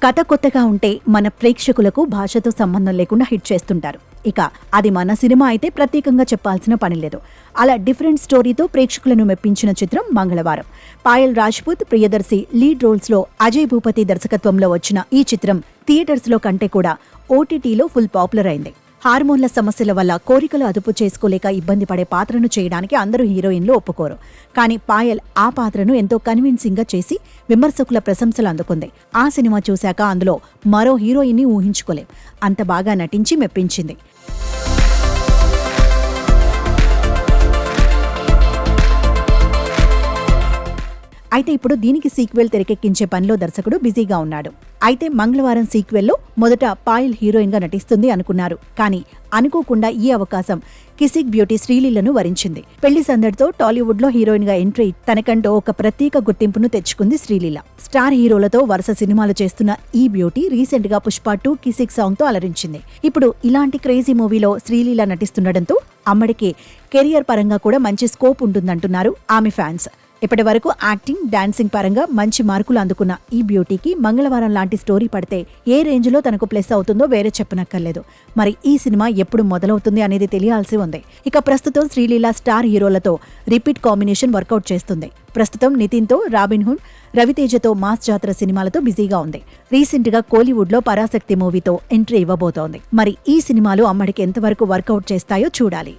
కథ కొత్తగా ఉంటే మన ప్రేక్షకులకు భాషతో సంబంధం లేకుండా హిట్ చేస్తుంటారు. ఇక అది మన సినిమా అయితే ప్రత్యేకంగా చెప్పాల్సిన పని లేదు. అలా డిఫరెంట్ స్టోరీతో ప్రేక్షకులను మెప్పించిన చిత్రం మంగళవారం. పాయల్ రాజ్పూత్, ప్రియదర్శి లీడ్ రోల్స్ లో అజయ్ భూపతి దర్శకత్వంలో వచ్చిన ఈ చిత్రం థియేటర్స్ లో కంటే కూడా ఓటీటీలో ఫుల్ పాపులర్ అయింది. హార్మోన్ల సమస్యల వల్ల కోరికలు అదుపు చేసుకోలేక ఇబ్బంది పడే పాత్రను చేయడానికి అందరూ హీరోయిన్లు ఒప్పుకోరు. కానీ పాయల్ ఆ పాత్రను ఎంతో కన్విన్సింగ్ గా చేసి విమర్శకుల ప్రశంసలు అందుకుంది. ఆ సినిమా చూశాక అందులో మరో హీరోయిన్ ని ఊహించుకోలేం, అంత బాగా నటించి మెప్పించింది. అయితే ఇప్పుడు దీనికి సీక్వెల్ తెరకెక్కించే పనిలో దర్శకుడు బిజీగా ఉన్నాడు. అయితే మంగళవారం సీక్వెల్లో మొదట పాయల్ హీరోయిన్ గా నటిస్తుంది అనుకున్నారు. కానీ అనుకోకుండా ఈ అవకాశం కిసిక్ బ్యూటీ శ్రీలీలను వరించింది. పెళ్లి సందడితో టాలీవుడ్ లో హీరోయిన్ గా ఎంట్రీ తనకంటూ ఒక ప్రత్యేక గుర్తింపును తెచ్చుకుంది శ్రీలీల. స్టార్ హీరోలతో వరుస సినిమాలు చేస్తున్న ఈ బ్యూటీ రీసెంట్ గా పుష్ప 2 కిసిక్ సాంగ్ తో అలరించింది. ఇప్పుడు ఇలాంటి క్రేజీ మూవీలో శ్రీలీల నటిస్తుండటంతో అమ్మడికి కెరియర్ పరంగా కూడా మంచి స్కోప్ ఉంటుందంటున్నారు ఆమె ఫ్యాన్స్. ఇప్పటి వరకు యాక్టింగ్, డాన్సింగ్ పరంగా మంచి మార్కులు అందుకున్న ఈ బ్యూటీకి మంగళవారం లాంటి స్టోరీ పడితే ఏ రేంజ్ లో తనకు ప్లస్ అవుతుందో వేరే చెప్పనక్కర్లేదు. మరి ఈ సినిమా ఎప్పుడు మొదలవుతుంది అనేది తెలియాల్సి ఉంది. ఇక ప్రస్తుతం శ్రీలీల స్టార్ హీరోలతో రిపీట్ కాంబినేషన్ వర్కౌట్ చేస్తుంది. ప్రస్తుతం నితిన్ తో, రాబిన్ హుడ్, రవితేజతో మాస్ జాతర సినిమాలతో బిజీగా ఉంది. రీసెంట్ గా కోలీవుడ్ లో పరాశక్తి మూవీతో ఎంట్రీ ఇవ్వబోతోంది. మరి ఈ సినిమాలు అమ్మడికి ఎంతవరకు వర్కౌట్ చేస్తాయో చూడాలి.